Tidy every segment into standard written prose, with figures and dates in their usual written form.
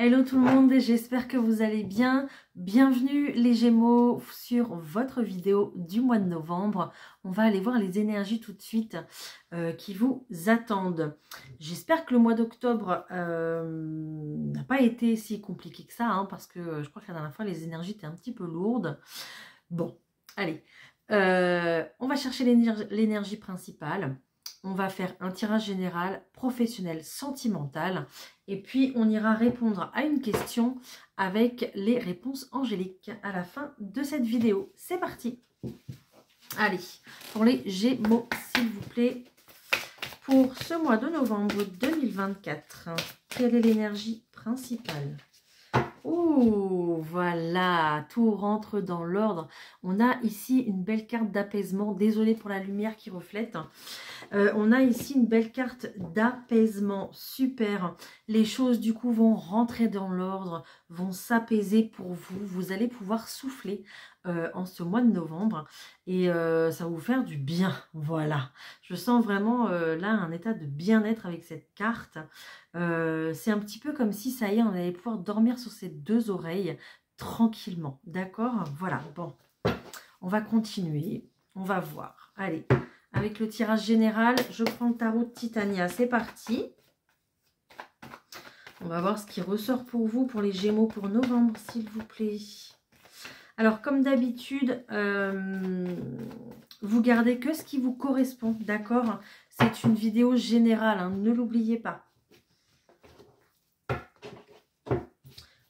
Hello tout le monde, j'espère que vous allez bien. Bienvenue les Gémeaux sur votre vidéo du mois de novembre. On va aller voir les énergies tout de suite qui vous attendent. J'espère que le mois d'octobre n'a pas été si compliqué que ça, hein, parce que je crois que la dernière fois les énergies étaient un petit peu lourdes. Bon, allez, on va chercher l'énergie principale. On va faire un tirage général, professionnel, sentimental. Et puis, on ira répondre à une question avec les réponses angéliques à la fin de cette vidéo. C'est parti. Allez, pour les Gémeaux, s'il vous plaît, pour ce mois de novembre 2024, quelle est l'énergie principale ? Oh, voilà, tout rentre dans l'ordre. On a ici une belle carte d'apaisement. Désolée pour la lumière qui reflète. On a ici une belle carte d'apaisement. Super. Les choses, du coup, vont rentrer dans l'ordre, vont s'apaiser pour vous. Vous allez pouvoir souffler en ce mois de novembre. Et ça va vous faire du bien. Voilà. Je sens vraiment là un état de bien-être avec cette carte. C'est un petit peu comme si, ça y est, on allait pouvoir dormir sur ses deux oreilles tranquillement. D'accord? Voilà. Bon. On va continuer. On va voir. Allez. Avec le tirage général, je prends le tarot de Titania. C'est parti. On va voir ce qui ressort pour vous, pour les Gémeaux, pour novembre, s'il vous plaît. Alors, comme d'habitude, vous gardez que ce qui vous correspond, d'accord? C'est une vidéo générale, hein, ne l'oubliez pas.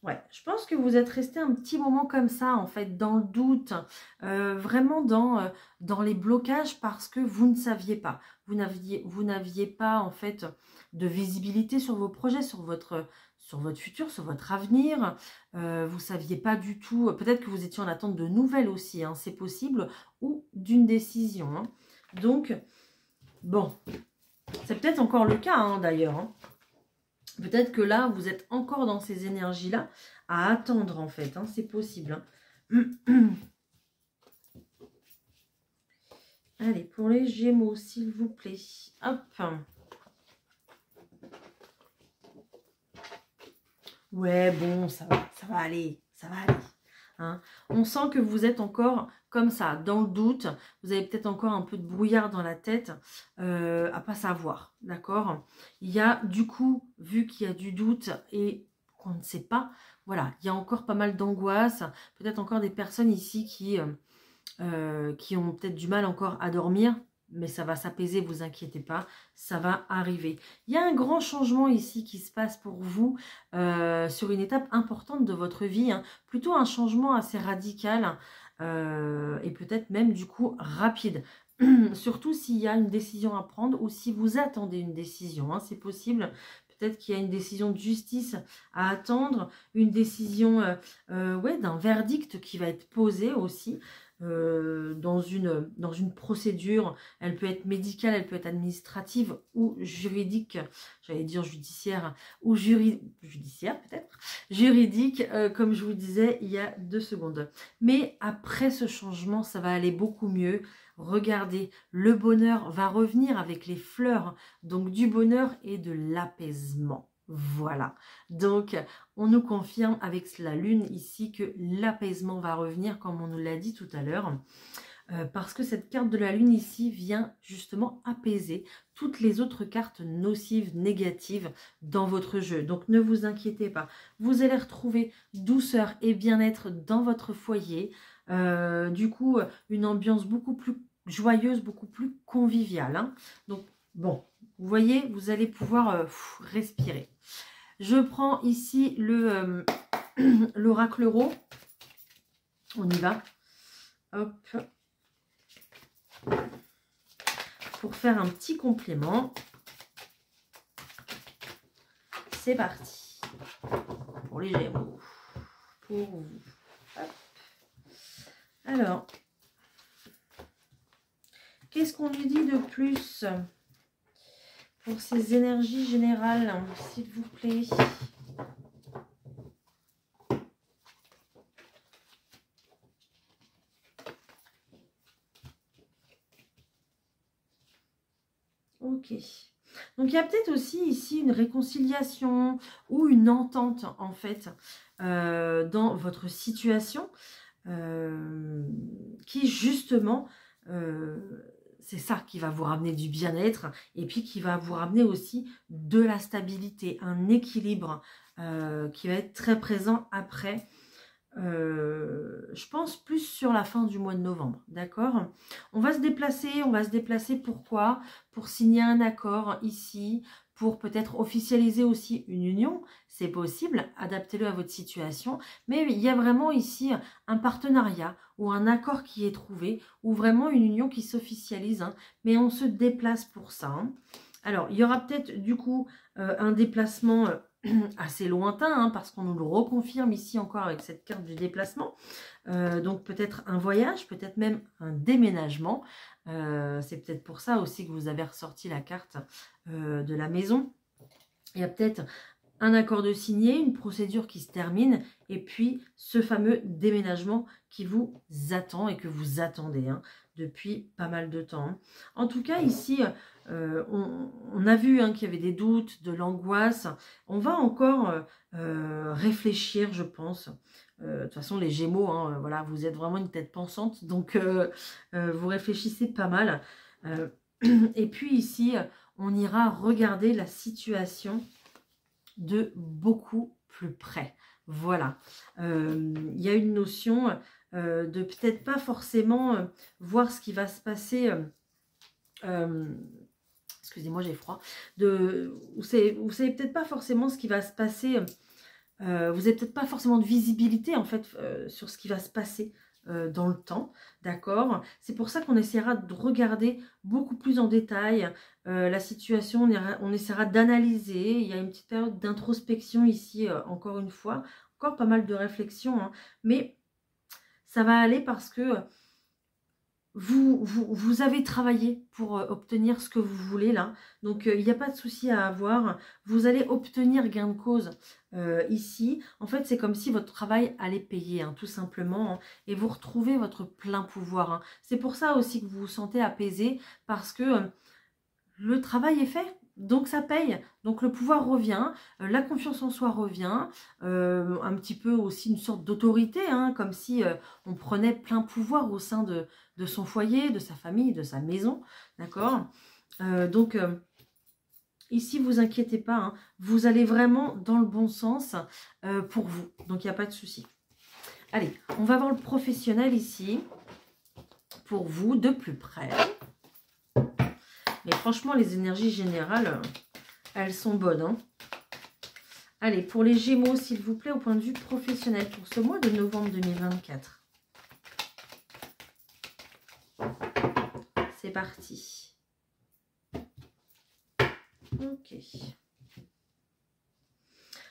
Ouais, je pense que vous êtes resté un petit moment comme ça, en fait, dans le doute, vraiment dans les blocages parce que vous ne saviez pas. Vous n'aviez pas, en fait, de visibilité sur vos projets, sur votre futur, sur votre avenir. Vous ne saviez pas du tout, peut-être que vous étiez en attente de nouvelles aussi, hein, c'est possible, ou d'une décision. Hein. Donc, bon, c'est peut-être encore le cas, hein, d'ailleurs, hein. Peut-être que là, vous êtes encore dans ces énergies-là à attendre, en fait. Hein, c'est possible. Hein. Allez, pour les Gémeaux, s'il vous plaît. Hop. Ouais, bon, ça va aller. Ça va aller. Hein. On sent que vous êtes encore comme ça, dans le doute. Vous avez peut-être encore un peu de brouillard dans la tête à pas savoir, d'accord? Il y a du coup, vu qu'il y a du doute et qu'on ne sait pas, voilà, il y a encore pas mal d'angoisse. Peut-être encore des personnes ici qui ont peut-être du mal encore à dormir. Mais ça va s'apaiser, vous inquiétez pas, ça va arriver. Il y a un grand changement ici qui se passe pour vous sur une étape importante de votre vie, hein. Plutôt un changement assez radical et peut-être même du coup rapide. Surtout s'il y a une décision à prendre ou si vous attendez une décision, hein, c'est possible. Peut-être qu'il y a une décision de justice à attendre, une décision ouais, d'un verdict qui va être posé aussi. Dans une procédure, elle peut être médicale, elle peut être administrative ou juridique, j'allais dire judiciaire, ou judiciaire peut-être, juridique, comme je vous disais il y a 2 secondes. Mais après ce changement, ça va aller beaucoup mieux. Regardez, le bonheur va revenir avec les fleurs, donc du bonheur et de l'apaisement. Voilà, donc on nous confirme avec la lune ici que l'apaisement va revenir comme on nous l'a dit tout à l'heure. Parce que cette carte de la lune ici vient justement apaiser toutes les autres cartes nocives, négatives dans votre jeu. Donc ne vous inquiétez pas, vous allez retrouver douceur et bien-être dans votre foyer. Du coup, une ambiance beaucoup plus joyeuse, beaucoup plus conviviale. Hein. Donc bon, vous voyez, vous allez pouvoir respirer. Je prends ici le l'oracle euro. On y va. Hop. Pour faire un petit complément. C'est parti. Pour les Gémeaux. Pour vous. Hop. Alors. Qu'est-ce qu'on lui dit de plus pour ces énergies générales, s'il vous plaît? Ok. Donc Donc il y a peut-être aussi ici une réconciliation ou une entente en fait dans votre situation qui justement, c'est ça qui va vous ramener du bien-être et puis qui va vous ramener aussi de la stabilité, un équilibre qui va être très présent après. Je pense plus sur la fin du mois de novembre, d'accord? On va se déplacer pourquoi? Pour signer un accord ici, pour peut-être officialiser aussi une union, c'est possible, adaptez-le à votre situation, mais il y a vraiment ici un partenariat ou un accord qui est trouvé, ou vraiment une union qui s'officialise, hein, mais on se déplace pour ça. Hein. Alors, il y aura peut-être du coup un déplacement assez lointain, hein, parce qu'on nous le reconfirme ici encore avec cette carte du déplacement. Donc peut-être un voyage, peut-être même un déménagement. C'est peut-être pour ça aussi que vous avez ressorti la carte de la maison. Il y a peut-être un accord de signé, une procédure qui se termine, et puis ce fameux déménagement qui vous attend et que vous attendez hein, depuis pas mal de temps. Hein. En tout cas, ici, on a vu hein, qu'il y avait des doutes, de l'angoisse. On va encore réfléchir, je pense. De toute façon, les Gémeaux, hein, voilà, vous êtes vraiment une tête pensante, donc vous réfléchissez pas mal. Et puis ici, on ira regarder la situation de beaucoup plus près. Voilà. Il y a une notion de peut-être pas forcément voir ce qui va se passer. Excusez-moi, j'ai froid. Vous savez peut-être pas forcément ce qui va se passer. Vous n'avez peut-être pas forcément de visibilité en fait sur ce qui va se passer dans le temps, d'accord? C'est pour ça qu'on essaiera de regarder beaucoup plus en détail la situation, on essaiera d'analyser, il y a une petite période d'introspection ici, encore une fois, encore pas mal de réflexion, hein, mais ça va aller parce que vous avez travaillé pour obtenir ce que vous voulez là, donc il n'y a pas de souci à avoir, vous allez obtenir gain de cause ici. En fait c'est comme si votre travail allait payer hein, tout simplement, hein, et vous retrouvez votre plein pouvoir. Hein. C'est pour ça aussi que vous vous sentez apaisé, parce que le travail est fait. Donc ça paye, donc le pouvoir revient, la confiance en soi revient, un petit peu aussi une sorte d'autorité, hein, comme si on prenait plein pouvoir au sein de son foyer, de sa famille, de sa maison, d'accord? Donc ici, vous inquiétez pas, hein, vous allez vraiment dans le bon sens pour vous, donc il n'y a pas de souci. Allez, on va voir le professionnel ici, pour vous, de plus près. Mais franchement, les énergies générales, elles sont bonnes. Hein. Allez, pour les Gémeaux, s'il vous plaît, au point de vue professionnel, pour ce mois de novembre 2024. C'est parti. Ok.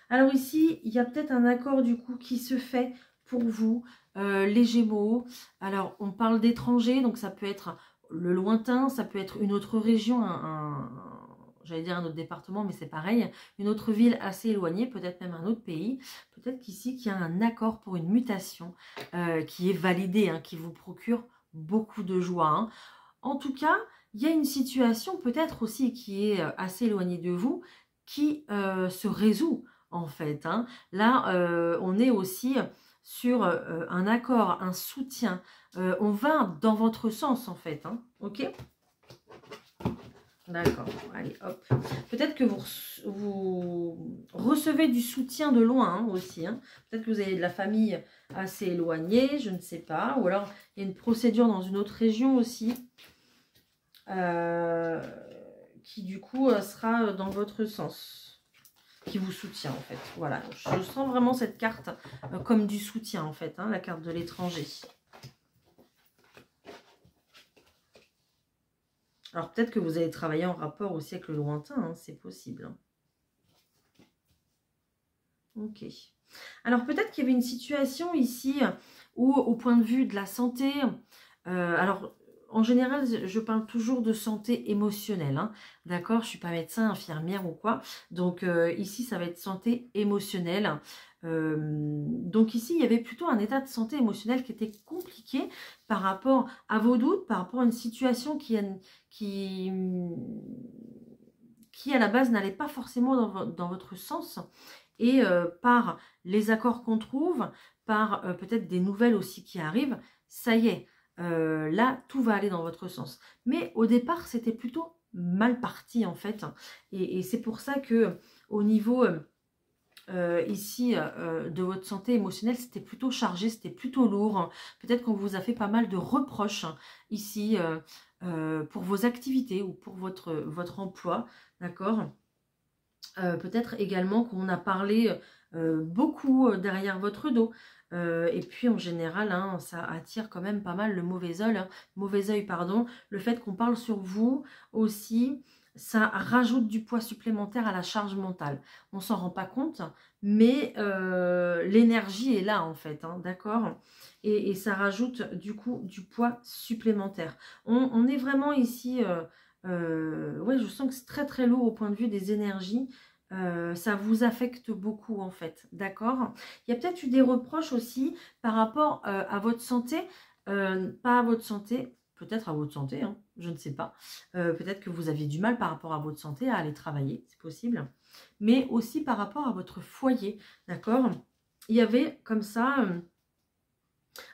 Alors ici, il y a peut-être un accord du coup qui se fait pour vous, les Gémeaux. Alors, on parle d'étrangers, donc ça peut être le lointain, ça peut être une autre région, j'allais dire un autre département, mais c'est pareil, une autre ville assez éloignée, peut-être même un autre pays. Peut-être qu'ici, qu'il y a un accord pour une mutation qui est validé, hein, qui vous procure beaucoup de joie. Hein. En tout cas, il y a une situation peut-être aussi qui est assez éloignée de vous, qui se résout en fait. Hein. Là, on est aussi sur un accord, un soutien. On va dans votre sens en fait. Hein. Ok ? D'accord, allez hop. Peut-être que vous recevez du soutien de loin hein, aussi. Hein. Peut-être que vous avez de la famille assez éloignée, je ne sais pas. Ou alors il y a une procédure dans une autre région aussi. Qui du coup sera dans votre sens. Qui vous soutient en fait. Voilà, je sens vraiment cette carte comme du soutien en fait. Hein, la carte de l'étranger. Alors peut-être que vous allez travailler en rapport aussi avec le lointain, hein, c'est possible. Hein. Ok. Alors peut-être qu'il y avait une situation ici où au point de vue de la santé, alors en général je parle toujours de santé émotionnelle, hein, d'accord? Je ne suis pas médecin, infirmière ou quoi, donc ici ça va être santé émotionnelle. Donc ici il y avait plutôt un état de santé émotionnelle qui était compliqué par rapport à vos doutes, par rapport à une situation qui qui à la base n'allait pas forcément dans votre sens. Et par les accords qu'on trouve, par peut-être des nouvelles aussi qui arrivent, ça y est, là, tout va aller dans votre sens. Mais au départ, c'était plutôt mal parti en fait. Et c'est pour ça que au niveau ici de votre santé émotionnelle, c'était plutôt chargé, c'était plutôt lourd. Peut-être qu'on vous a fait pas mal de reproches ici pour vos activités ou pour votre emploi, d'accord. Peut-être également qu'on a parlé beaucoup derrière votre dos. Et puis en général, hein, ça attire quand même pas mal le mauvais œil, pardon. Le fait qu'on parle sur vous aussi, ça rajoute du poids supplémentaire à la charge mentale. On s'en rend pas compte, mais l'énergie est là en fait, hein, d'accord. Et ça rajoute du coup du poids supplémentaire. On est vraiment ici... ouais, je sens que c'est très très lourd au point de vue des énergies. Ça vous affecte beaucoup en fait, d'accord. Il y a peut-être eu des reproches aussi par rapport à votre santé, pas à votre santé, peut-être à votre santé, hein, je ne sais pas. Peut-être que vous aviez du mal par rapport à votre santé à aller travailler, c'est possible. Mais aussi par rapport à votre foyer, d'accord. Il y avait comme ça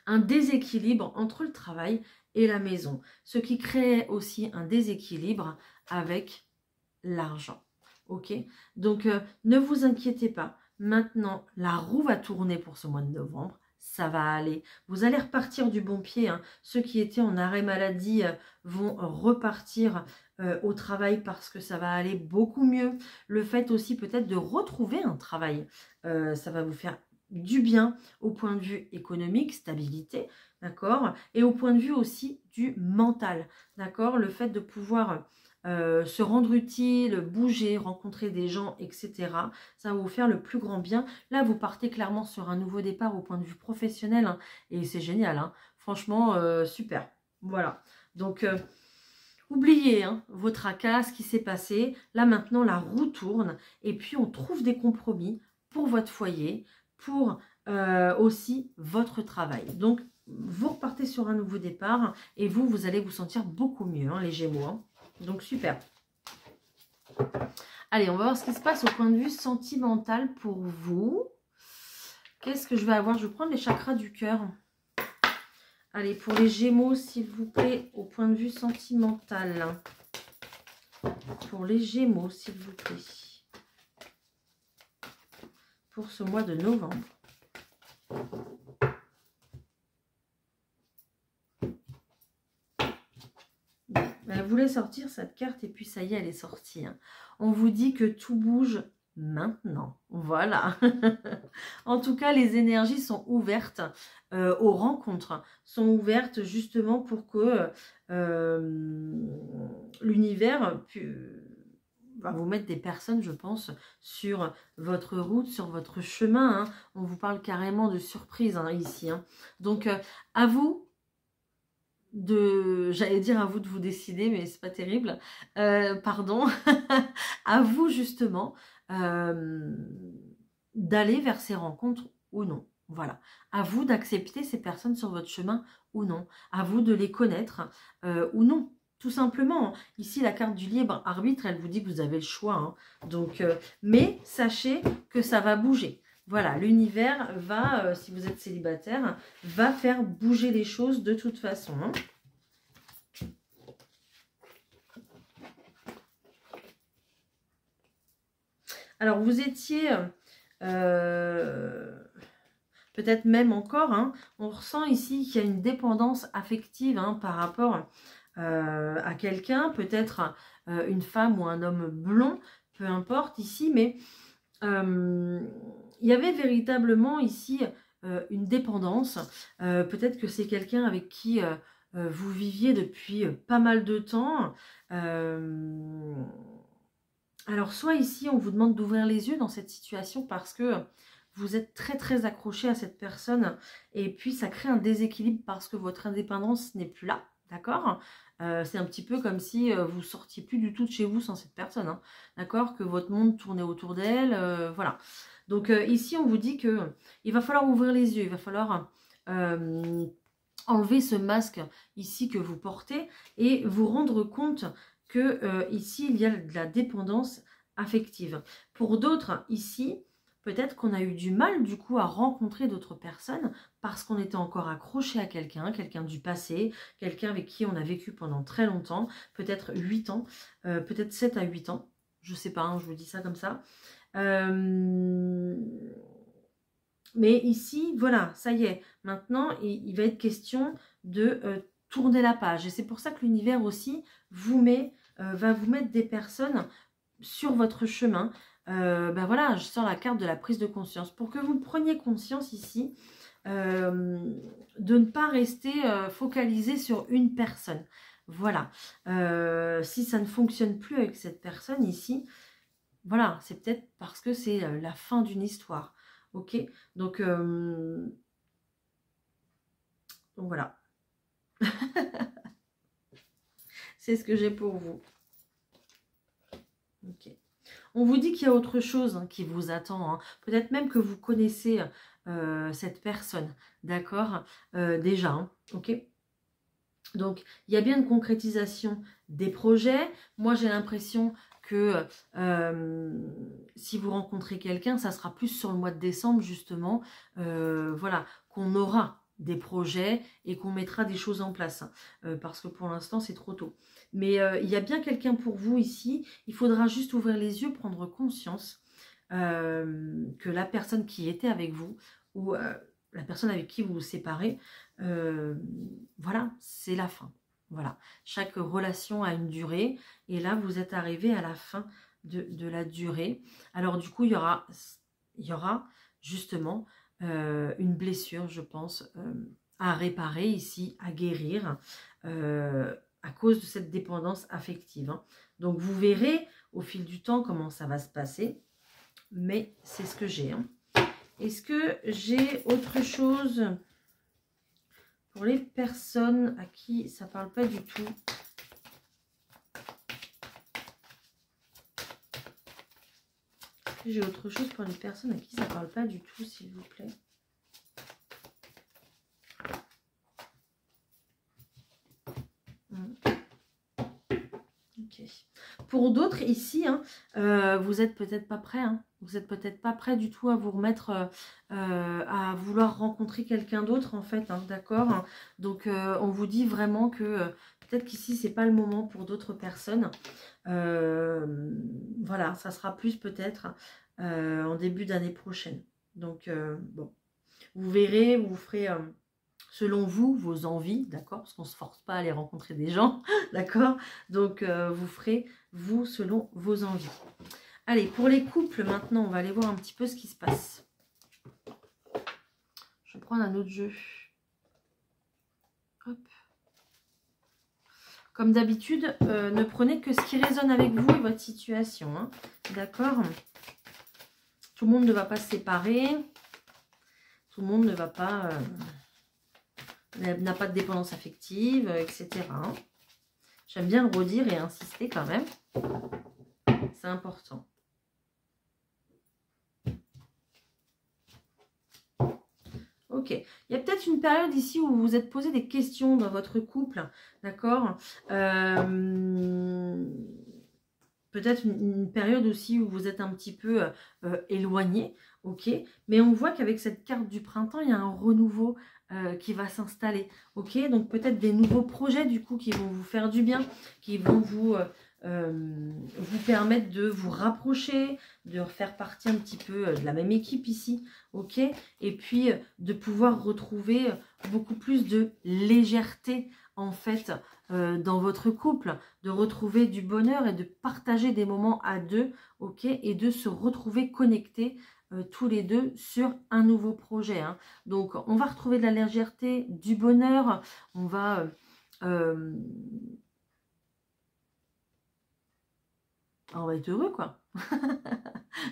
un déséquilibre entre le travail et la maison, ce qui créait aussi un déséquilibre avec l'argent. Ok, donc ne vous inquiétez pas, maintenant la roue va tourner pour ce mois de novembre, ça va aller, vous allez repartir du bon pied, hein. Ceux qui étaient en arrêt maladie vont repartir au travail parce que ça va aller beaucoup mieux. Le fait aussi peut-être de retrouver un travail, ça va vous faire du bien au point de vue économique, stabilité, d'accord, et au point de vue aussi du mental, d'accord, le fait de pouvoir se rendre utile, bouger, rencontrer des gens, etc. Ça va vous faire le plus grand bien. Là, vous partez clairement sur un nouveau départ au point de vue professionnel, hein, et c'est génial, hein. Franchement, super. Voilà, donc oubliez hein, vos tracas, ce qui s'est passé. Là, maintenant, la roue tourne, et puis on trouve des compromis pour votre foyer, pour aussi votre travail. Donc, vous repartez sur un nouveau départ, et vous allez vous sentir beaucoup mieux, hein, les Gémeaux, hein. Donc, super. Allez, on va voir ce qui se passe au point de vue sentimental pour vous. Qu'est-ce que je vais avoir? Je vais prendre les chakras du cœur. Allez, pour les Gémeaux, s'il vous plaît, au point de vue sentimental. Pour les Gémeaux, s'il vous plaît. Pour ce mois de novembre. Elle voulait sortir cette carte et puis ça y est, elle est sortie. Hein. On vous dit que tout bouge maintenant. Voilà. En tout cas, les énergies sont ouvertes aux rencontres. Sont ouvertes justement pour que l'univers va vous mettre des personnes, je pense, sur votre route, sur votre chemin. Hein. On vous parle carrément de surprise hein, ici. Hein. Donc, à vous j'allais dire à vous de vous décider, mais c'est pas terrible, pardon, à vous justement d'aller vers ces rencontres ou non, voilà, à vous d'accepter ces personnes sur votre chemin ou non, à vous de les connaître ou non, tout simplement. Ici la carte du libre arbitre, elle vous dit que vous avez le choix, hein. Donc, mais sachez que ça va bouger. Voilà, l'univers va, si vous êtes célibataire, va faire bouger les choses de toute façon. Hein. Alors, vous étiez peut-être même encore, hein, on ressent ici qu'il y a une dépendance affective hein, par rapport à quelqu'un, peut-être une femme ou un homme blond, peu importe ici, mais il y avait véritablement ici une dépendance. Peut-être que c'est quelqu'un avec qui vous viviez depuis pas mal de temps. Alors, soit ici, on vous demande d'ouvrir les yeux dans cette situation parce que vous êtes très très accroché à cette personne et puis ça crée un déséquilibre parce que votre indépendance n'est plus là, d'accord? C'est un petit peu comme si vous sortiez plus du tout de chez vous sans cette personne, hein, d'accord? Que votre monde tournait autour d'elle, voilà. Donc ici, on vous dit que il va falloir ouvrir les yeux, il va falloir enlever ce masque ici que vous portez et vous rendre compte que ici, il y a de la dépendance affective. Pour d'autres, ici, peut-être qu'on a eu du mal du coup à rencontrer d'autres personnes parce qu'on était encore accroché à quelqu'un, quelqu'un du passé, quelqu'un avec qui on a vécu pendant très longtemps, peut-être 8 ans, peut-être 7 à 8 ans, je sais pas, hein, je vous dis ça comme ça. Mais ici, voilà, ça y est, maintenant, il va être question de tourner la page. Et c'est pour ça que l'univers aussi va vous mettre des personnes sur votre chemin. Ben voilà, je sors la carte de la prise de conscience. Pour que vous preniez conscience ici, de ne pas rester focalisé sur une personne. Voilà. Si ça ne fonctionne plus avec cette personne ici, voilà, c'est peut-être parce que c'est la fin d'une histoire. Ok, donc voilà. C'est ce que j'ai pour vous. Ok. On vous dit qu'il y a autre chose hein, qui vous attend. Hein. Peut-être même que vous connaissez cette personne. D'accord, déjà. Hein, ok. Donc, il y a bien une concrétisation des projets. Moi, j'ai l'impression que si vous rencontrez quelqu'un, ça sera plus sur le mois de décembre, justement. Voilà, qu'on aura des projets et qu'on mettra des choses en place. Parce que pour l'instant, c'est trop tôt. Mais il y a bien quelqu'un pour vous ici. Il faudra juste ouvrir les yeux, prendre conscience que la personne qui était avec vous ou la personne avec qui vous vous séparez, voilà, c'est la fin. Voilà, chaque relation a une durée et là vous êtes arrivé à la fin de la durée. Alors du coup il y aura justement une blessure, je pense, à réparer ici, à guérir à cause de cette dépendance affective. Hein. Donc vous verrez au fil du temps comment ça va se passer, mais c'est ce que j'ai. Hein. Est-ce que j'ai autre chose pour les personnes à qui ça ne parle pas du tout? Est-ce que j'ai autre chose pour les personnes à qui ça ne parle pas du tout, s'il vous plaît? Okay. Pour d'autres ici, hein, vous n'êtes peut-être pas prêt. Hein. Vous n'êtes peut-être pas prêt du tout à vous remettre à vouloir rencontrer quelqu'un d'autre en fait. Hein, d'accord. Donc on vous dit vraiment que peut-être qu'ici c'est pas le moment pour d'autres personnes. Voilà, ça sera plus peut-être en début d'année prochaine. Donc bon, vous verrez, vous ferez selon vous, vos envies, d'accord? Parce qu'on ne se force pas à aller rencontrer des gens, d'accord? Donc, vous ferez, vous, selon vos envies. Allez, pour les couples, maintenant, on va aller voir un petit peu ce qui se passe. Je vais prendre un autre jeu. Hop. Comme d'habitude, ne prenez que ce qui résonne avec vous et votre situation, hein, d'accord? Tout le monde ne va pas se séparer. Tout le monde ne va pas... n'a pas de dépendance affective, etc. J'aime bien le redire et insister quand même. C'est important. Ok. Il y a peut-être une période ici où vous vous êtes posé des questions dans votre couple. D'accord. Peut-être une période aussi où vous êtes un petit peu éloigné. Ok. Mais on voit qu'avec cette carte du printemps, il y a un renouveau qui va s'installer. Ok. Donc peut-être des nouveaux projets du coup qui vont vous faire du bien, qui vont vous permettre de vous rapprocher, de faire partie un petit peu de la même équipe ici, ok, et puis de pouvoir retrouver beaucoup plus de légèreté en fait dans votre couple, de retrouver du bonheur et de partager des moments à deux, ok, et de se retrouver connectés tous les deux sur un nouveau projet. Hein. Donc on va retrouver de la légèreté, du bonheur, on va être heureux, quoi.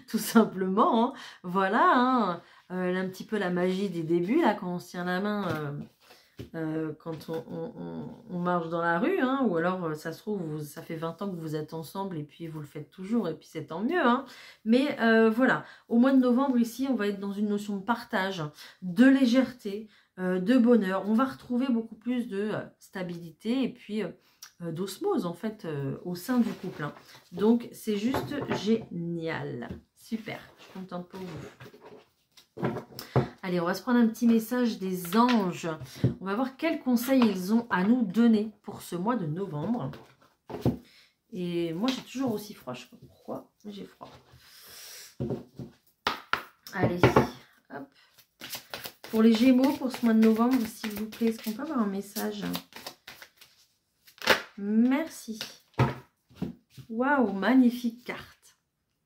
Tout simplement. Hein. Voilà. Hein. Un petit peu la magie des débuts, là, quand on se tient la main, quand on marche dans la rue. Hein, ou alors, ça se trouve, ça fait 20 ans que vous êtes ensemble et puis vous le faites toujours. Et puis, c'est tant mieux. Hein. Mais voilà. Au mois de novembre, ici, on va être dans une notion de partage, de légèreté, de bonheur. On va retrouver beaucoup plus de stabilité et puis... d'osmose en fait au sein du couple. Hein. Donc c'est juste génial. Super, je suis contente pour vous. Allez, on va se prendre un petit message des anges. On va voir quels conseils ils ont à nous donner pour ce mois de novembre. Et moi j'ai toujours aussi froid, je ne sais pas pourquoi, mais j'ai froid. Allez, hop. Pour les Gémeaux, pour ce mois de novembre, s'il vous plaît, est-ce qu'on peut avoir un message? Merci. Waouh, magnifique carte.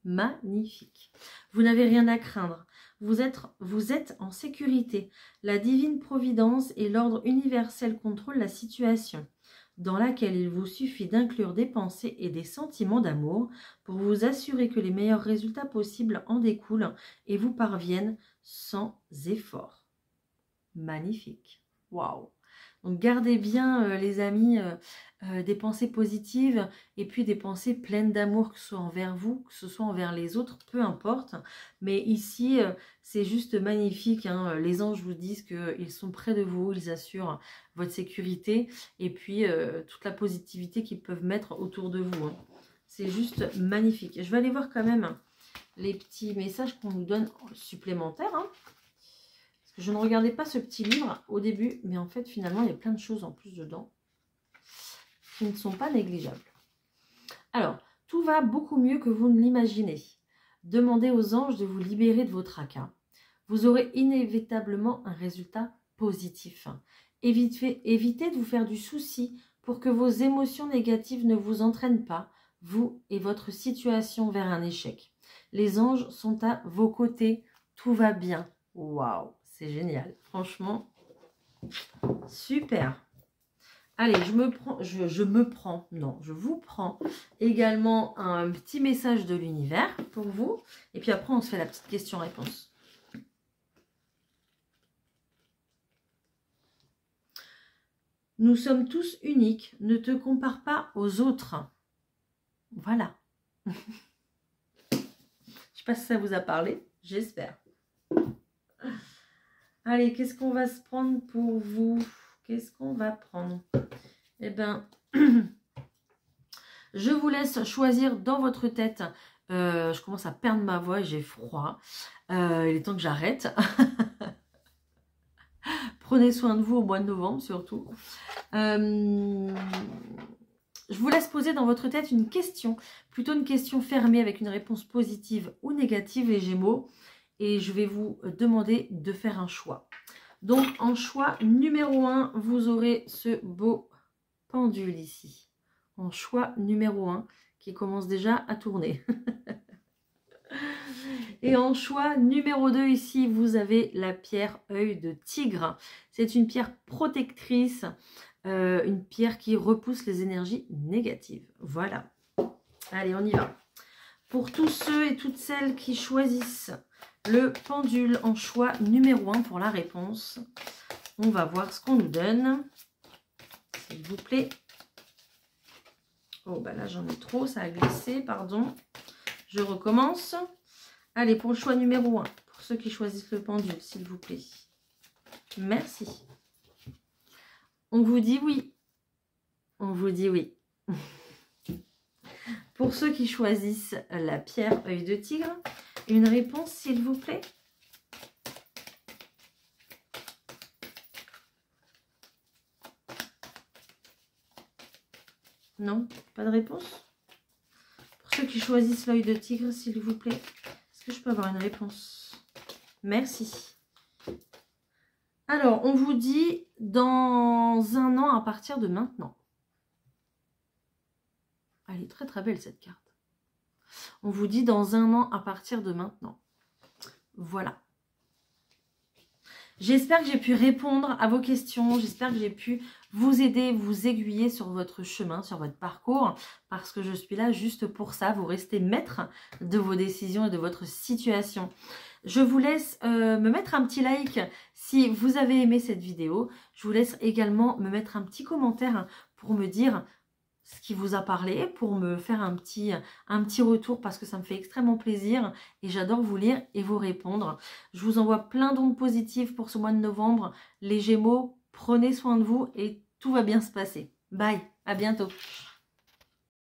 Magnifique. Vous n'avez rien à craindre. Vous êtes en sécurité. La divine providence et l'ordre universel contrôlent la situation, dans laquelle il vous suffit d'inclure des pensées et des sentiments d'amour pour vous assurer que les meilleurs résultats possibles en découlent et vous parviennent sans effort. Magnifique. Waouh. Donc gardez bien les amis des pensées positives et puis des pensées pleines d'amour, que ce soit envers vous, que ce soit envers les autres, peu importe. Mais ici c'est juste magnifique. Hein. Les anges vous disent qu'ils sont près de vous, ils assurent votre sécurité et puis toute la positivité qu'ils peuvent mettre autour de vous. Hein. C'est juste magnifique. Je vais aller voir quand même les petits messages qu'on nous donne supplémentaires. Hein. Je ne regardais pas ce petit livre au début, mais en fait, finalement, il y a plein de choses en plus dedans qui ne sont pas négligeables. Alors, tout va beaucoup mieux que vous ne l'imaginez. Demandez aux anges de vous libérer de vos tracas. Vous aurez inévitablement un résultat positif. Évitez de vous faire du souci pour que vos émotions négatives ne vous entraînent pas, vous et votre situation, vers un échec. Les anges sont à vos côtés. Tout va bien. Waouh! C'est génial, franchement, super. Allez, je vous prends également un petit message de l'univers pour vous. Et puis après, on se fait la petite question-réponse. Nous sommes tous uniques, ne te compare pas aux autres. Voilà. Je ne sais pas si ça vous a parlé, j'espère. Allez, qu'est-ce qu'on va se prendre pour vous? Qu'est-ce qu'on va prendre? Eh bien, je vous laisse choisir dans votre tête. Je commence à perdre ma voix et j'ai froid. Il est temps que j'arrête. Prenez soin de vous au mois de novembre surtout. Je vous laisse poser dans votre tête une question. Plutôt une question fermée avec une réponse positive ou négative, les Gémeaux. Et je vais vous demander de faire un choix. Donc, en choix numéro 1, vous aurez ce beau pendule ici. En choix numéro 1, qui commence déjà à tourner. Et en choix numéro 2, ici, vous avez la pierre œil de tigre. C'est une pierre protectrice, une pierre qui repousse les énergies négatives. Voilà. Allez, on y va. Pour tous ceux et toutes celles qui choisissent le pendule en choix numéro 1 pour la réponse. On va voir ce qu'on nous donne. S'il vous plaît. Oh, bah là, j'en ai trop. Ça a glissé, pardon. Je recommence. Allez, pour le choix numéro 1. Pour ceux qui choisissent le pendule, s'il vous plaît. Merci. On vous dit oui. On vous dit oui. Pour ceux qui choisissent la pierre œil de tigre, une réponse, s'il vous plaît. Non, pas de réponse. Pour ceux qui choisissent l'œil de tigre, s'il vous plaît. Est-ce que je peux avoir une réponse? Merci. Alors, on vous dit dans un an à partir de maintenant. Elle est très très belle cette carte. On vous dit dans un an à partir de maintenant. Voilà. J'espère que j'ai pu répondre à vos questions. J'espère que j'ai pu vous aider, vous aiguiller sur votre chemin, sur votre parcours. Parce que je suis là juste pour ça. Vous restez maître de vos décisions et de votre situation. Je vous laisse me mettre un petit like si vous avez aimé cette vidéo. Je vous laisse également me mettre un petit commentaire pour me dire ce qui vous a parlé, pour me faire un petit retour parce que ça me fait extrêmement plaisir et j'adore vous lire et vous répondre. Je vous envoie plein d'ondes positives pour ce mois de novembre. Les Gémeaux, prenez soin de vous et tout va bien se passer. Bye! À bientôt.